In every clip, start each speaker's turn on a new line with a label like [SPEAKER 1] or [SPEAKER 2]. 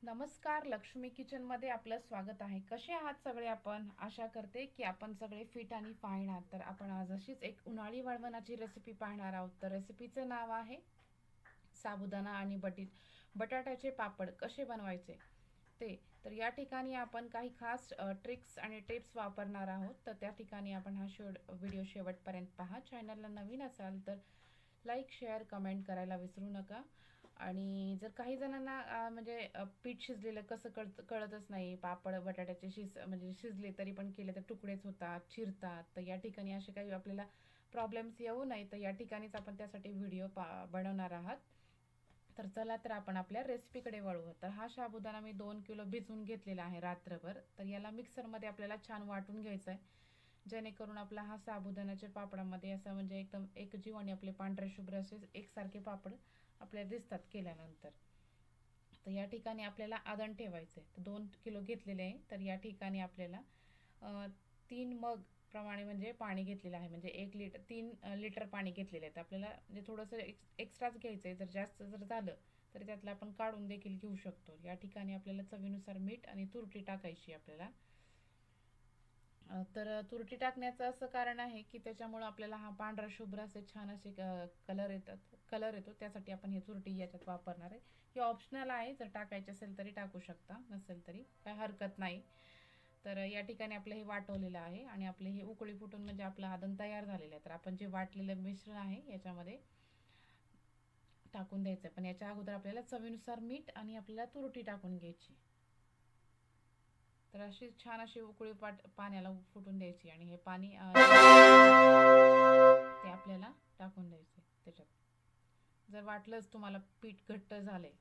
[SPEAKER 1] नमस्कार, लक्ष्मी किचन मध्ये आपलं स्वागत आहे. कसे आहात सगळे? आपण आशा करते की आपण सगळे फिट आणि फाईन आहात. तर आपण आज अशीच एक उन्हाळी वळवणाची रेसिपी पाहणार आहोत. तर रेसिपीचे नाव आहे साबुदाणा आणि बटाट्याचे पापड कसे बनवायचे ते. तर या ठिकाणी आपण काही खास ट्रिक्स आणि टिप्स वापरणार आहोत. तर त्या ठिकाणी आपण हा व्हिडिओ शेवटपर्यंत पहा. चॅनलला नवीन असाल तर लाईक शेअर कमेंट करायला विसरू नका. आणि जर काही जणांना म्हणजे पीठ शिजलेलं कसं कळतच नाही, पापड बटाट्याचे म्हणजे शिजले तरी पण केले तर तुकडेच होतात, चिरतात. तर या ठिकाणी असे काही आपल्याला प्रॉब्लेम्स येऊ नये, तर या ठिकाणीच आपण त्यासाठी व्हिडिओ बनवणार आहात. तर चला तर आपण आपल्या रेसिपीकडे वळू. तर हा साबुदाणा मी 2 किलो भिजवून घेतलेला आहे रात्रभर. तर याला मिक्सरमध्ये आपल्याला छान वाटून घ्यायचं आहे, जेणेकरून आपला हा साबुदाण्याच्या पापडामध्ये असं म्हणजे एकदम एकजीव आणि आपले पांढरे शुभ्र असे एकसारखे पापड आपल्याला दिसतात केल्यानंतर. तर या ठिकाणी आपल्याला आदण ठेवायचं आहे. तर 2 किलो घेतलेले आहे. तर या ठिकाणी आपल्याला 3 मग प्रमाणे म्हणजे पाणी घेतलेलं आहे. म्हणजे 3 लिटर पाणी घेतलेलं आहे. तर आपल्याला म्हणजे थोडंसं एक्स्ट्राच घ्यायचं आहे. जर जास्त जर झालं तर त्यातलं आपण काढून देखील घेऊ शकतो. या ठिकाणी आपल्याला चवीनुसार मीठ आणि तुरटी टाकायची आपल्याला. तर तुरटी टाकण्याचं असं कारण आहे की त्याच्यामुळं आपल्याला हा पांढरा शुभ्र असे छान असे कलर येतो, त्यासाठी आपण हे तुरटी याच्यात वापरणार आहे. हे ऑप्शनल आहे, जर टाकायचे असेल तरी टाकू शकता, नसेल तरी काय हरकत नाही. तर या ठिकाणी आपलं हे वाटवलेलं आहे आणि आपले हे उकळी फुटून म्हणजे आपलं आदन तयार झालेलं आहे. तर आपण जे वाटलेलं मिश्रण आहे याच्यामध्ये टाकून द्यायचं, पण याच्या अगोदर आपल्याला चवीनुसार मीठ आणि आपल्याला तुरटी टाकून घ्यायची. तर अशी छान अशी उकळी पाण्याला फुटून द्यायची आणि हे पाणी ते आपल्याला टाकून द्यायचे त्याच्यात. जर वाटलंच तुम्हाला पीठ घट्ट झाले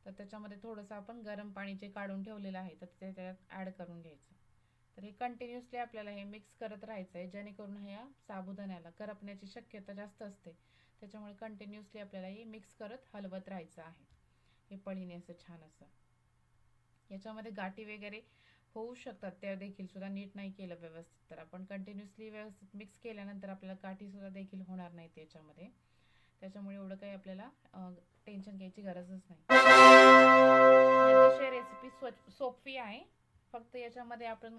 [SPEAKER 1] तर त्याच्यामध्ये थोडंसं आपण गरम पाणी जे काढून ठेवलेलं आहे तर ते त्याच्यात ॲड करून घ्यायचं. तर हे कंटिन्युअसली आपल्याला हे मिक्स करत राहायचं आहे, जेणेकरून ह्या साबुदाण्याला करपण्याची शक्यता जास्त असते. त्याच्यामुळे कंटिन्युअसली आपल्याला हे मिक्स करत हलवत राहायचं आहे, हे पळीने असं छान असं. याच्यामध्ये गाठी वगैरे होऊ शकतात, त्या देखील सुद्धा नीट नाही केलं व्यवस्थित. तर आपण कंटिन्युअसली व्यवस्थित मिक्स केल्यानंतर आपल्याला गाठी सुद्धा देखील होणार नाहीत याच्यामध्ये. त्याच्यामुळे एवढं काही आपल्याला टेन्शन घ्यायची गरजच नाही. अतिशय रेसिपी सोपी आहे. फक्त याच्यामध्ये आपण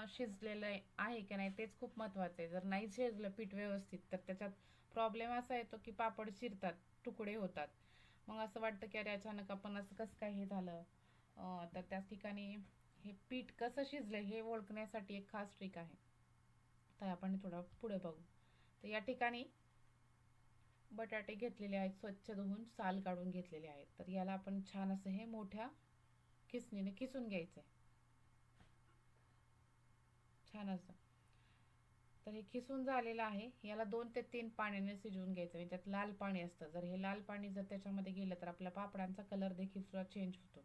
[SPEAKER 1] शिजलेलं आहे की नाही तेच खूप महत्त्वाचं आहे. जर नाही शिजलं पीठ व्यवस्थित तर त्याच्यात प्रॉब्लेम असा येतो की पापड चिरतात, तुकडे होतात. मग असं वाटतं की अरे अचानक आपण असं कसं काय हे झालं. तर त्याच ठिकाणी हे पीठ कसं शिजलं हे ओळखण्यासाठी एक खास ट्रिक आहे. तर आपण थोडं पुढे बघू. तर या ठिकाणी बटाटे घेतलेले आहेत, स्वच्छ धुवून साल काढून घेतलेले आहेत. तर याला आपण छान असं हे मोठ्या खिसणीने खिसून घ्यायचं आहे, छान असं. तर हे खिसून झालेलं आहे. याला 2 ते 3 पाण्याने शिजवून घ्यायचं. म्हणजे त्यात लाल पाणी असतं, जर हे लाल पाणी जर त्याच्यामध्ये गेलं तर आपल्या पापडांचा कलर देखील सुद्धा चेंज होतो.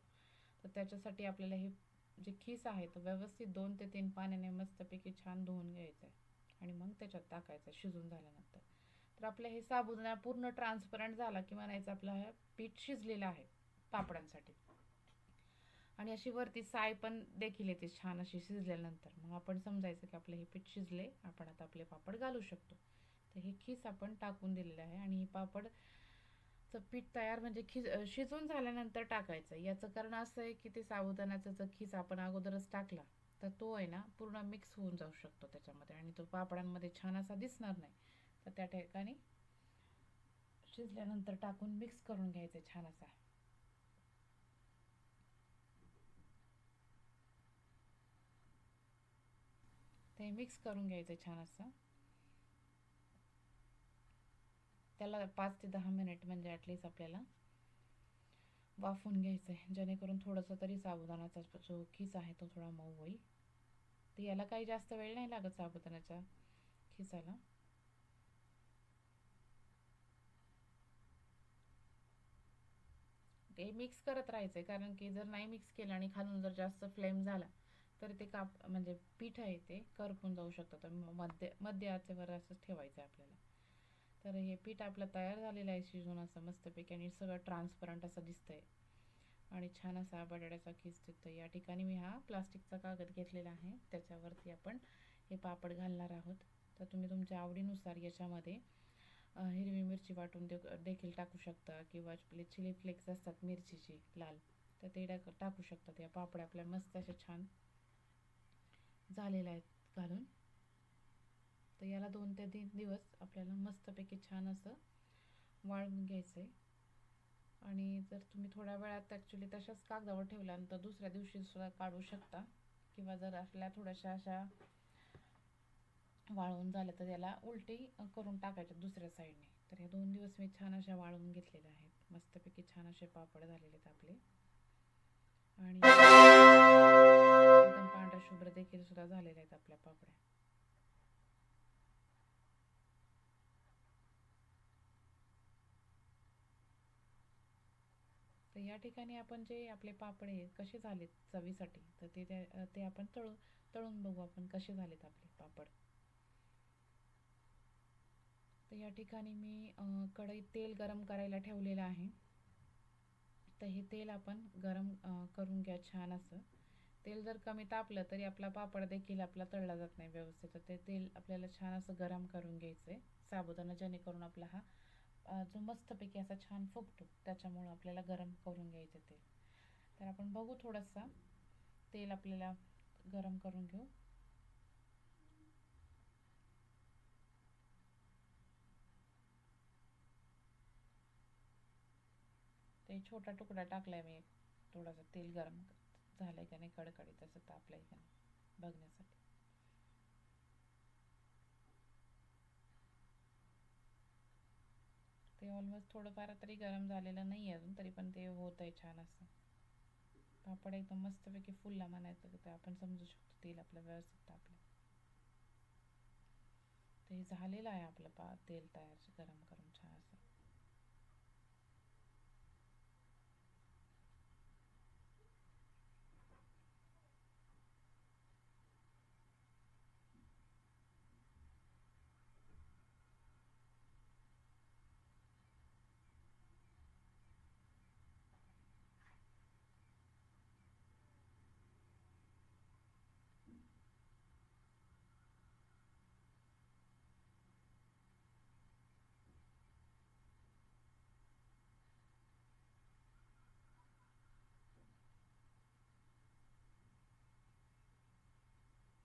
[SPEAKER 1] तर त्याच्यासाठी आपल्याला हे जे खीस आहे तर व्यवस्थित 2 ते 3 पाण्याने मस्तपैकी छान धुवून घ्यायचं आहे आणि मग त्याच्यात टाकायचं शिजून झाल्यानंतर. तर आपलं हे साबुदाणा पूर्ण ट्रान्सपरंट झाला की म्हणायचं आपलं हे पीठ शिजलेलं आहे पापडांसाठी. आणि अशी वरती साय पण देखील येते छान अशी शिजल्यानंतर. मग आपण समजायचं की आपलं हे पीठ शिजले, आपण आता आपले पापड घालू शकतो. तर हे खीस आपण टाकून दिलेलं आहे आणि हे पापडचं पीठ तयार म्हणजे शिजून झाल्यानंतर टाकायचं. याचं कारण असं आहे की ते साबुदाण्याचा जर खीस आपण अगोदरच टाकला तर तो आहे ना पूर्ण मिक्स होऊन जाऊ शकतो त्याच्यामध्ये आणि तो पापडांमध्ये छान असा दिसणार नाही. तर त्या ठिकाणी शिजल्यानंतर टाकून मिक्स करून घ्यायचं छान असा. ते मिक्स करून घ्यायचं छान असं. त्याला 5 ते 10 मिनिट म्हणजे ॲटलिस्ट आपल्याला वाफवून घ्यायचं आहे, जेणेकरून थोडंसं तरी साबुदाण्याचा जो खीस आहे तो थोडा मऊ होईल. तर याला काही जास्त वेळ नाही लागत साबुदाण्याच्या खिसाला. ते मिक्स करत राहायचं आहे, कारण की जर नाही मिक्स केलं आणि खालून जर जास्त फ्लेम झाला तर ते म्हणजे पीठ आहे ते करपून जाऊ शकतं. तर मध्य मध्य आचेवर असं ठेवायचं आहे आपल्याला. तर हे पीठ आपलं तयार झालेलं आहे शिजून असं मस्तपैकी आणि सगळं ट्रान्सपरंट असं दिसतंय आणि छान असा बटाट्याचा खीस दिसतो. या ठिकाणी मी हा प्लास्टिकचा कागद घेतलेला आहे, त्याच्यावरती आपण हे पापड घालणार आहोत. तर तुम्ही तुमच्या आवडीनुसार याच्यामध्ये हिरवी मिरची वाटून देखील टाकू शकता, किंवा आपले चिली फ्लेक्स असतात मिरचीची लाल, तर ते टाकू शकतात. या पापड्या आपल्या मस्त अशा छान झालेल्या आहेत घालून. तर याला 2 ते 3 दिवस आपल्याला मस्तपैकी छान असं वाळवून घ्यायचं आहे. आणि जर तुम्ही थोड्या वेळात ॲक्च्युली तशाच कागदावर ठेवल्यानंतर दुसऱ्या दिवशी सुद्धा काढू शकता, किंवा जर आपल्या थोड्याशा अशा वाळवून झालं तर त्याला उलटी करून टाकायच्या दुसऱ्या साईडने. तर हे 2 दिवस मी छान अशा वाळवून घेतलेल्या आहेत. मस्तपैकी छान असे पापड झालेले आहेत आपले. आणि एकदम पांढऱ्या शुभ्र देखील सुद्धा झालेले आहेत आपल्या पापड्या. तर या ठिकाणी आपण जे आपले पापड आहेत कसे झालेत चवीसाठी, तर ते आपण तळून बघू आपण कसे झालेत आपले पापड. तर या ठिकाणी मी कढईत तेल गरम करायला ठेवलेलं आहे. तर हे तेल आपण गरम करून घ्या छान असं. तेल जर कमी तापलं तरी आपला पापड देखील आपला तळला जात नाही व्यवस्थित. तर ते तेल आपल्याला छान असं गरम करून घ्यायचं आहे साबुदाणा, जेणेकरून आपला हा जो मस्तपैकी असा छान फुगतो, त्याच्यामुळं आपल्याला गरम करून घ्यायचं तेल. तर आपण बघू थोडंसं तेल आपल्याला गरम करून घेऊ. ते छोटा तुकडा टाकलाय मी. थोडासा तेल गरम झालंय का नाही, कडकडीत असं तापलंय का नाही बघण्यासाठी. ते ऑलमोस्ट थोडंफार तरी गरम झालेलं नाही अजून, तरी पण ते होत आहे छान असं. पापड एकदम मस्तपैकी फुलला म्हणायचं, तर आपण समजू शकतो तेल आपलं व्यवस्थित तापलं. ते झालेलं आहे आपलं तेल तयार गरम करून छान असं.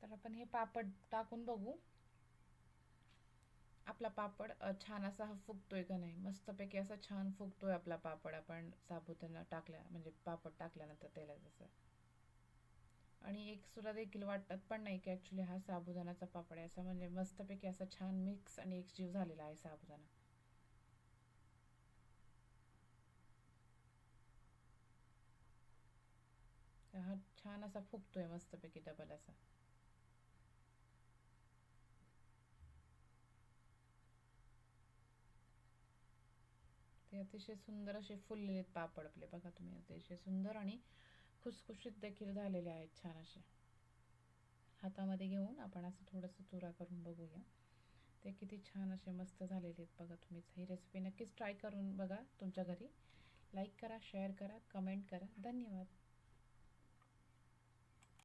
[SPEAKER 1] तर आपण हे पापड टाकून बघू आपला पापड छान असा फुगतोय का नाही. मस्तपैकी असा छान फुगतोय आपला पापड, आपण साबुदाणा टाकल्या म्हणजे पापड टाकल्यानंतर तेलात असं. आणि एक सुद्धा देखील वाटत पण नाही की ॲक्च्युली हा साबुदाणाचा पापड आहे, असं म्हणजे मस्तपैकी असा छान मिक्स आणि एकजीव झालेला आहे साबुदाणा. हा छान असा फुगतोय मस्तपैकी डबल असा. ते अतिशय सुंदर असे फुललेले पापड आपले, बघा तुम्ही, अतिशय सुंदर आणि खुसखुशीत देखील झालेले आहेत छान असे. हातामध्ये घेऊन आपण असं थोडंसं चुरा करून बघूया, ते किती छान असे मस्त झालेले आहेत बघा. तुम्हीच ही रेसिपी नक्कीच ट्राय करून बघा तुमच्या घरी. लाईक करा, शेअर करा, कमेंट करा. धन्यवाद.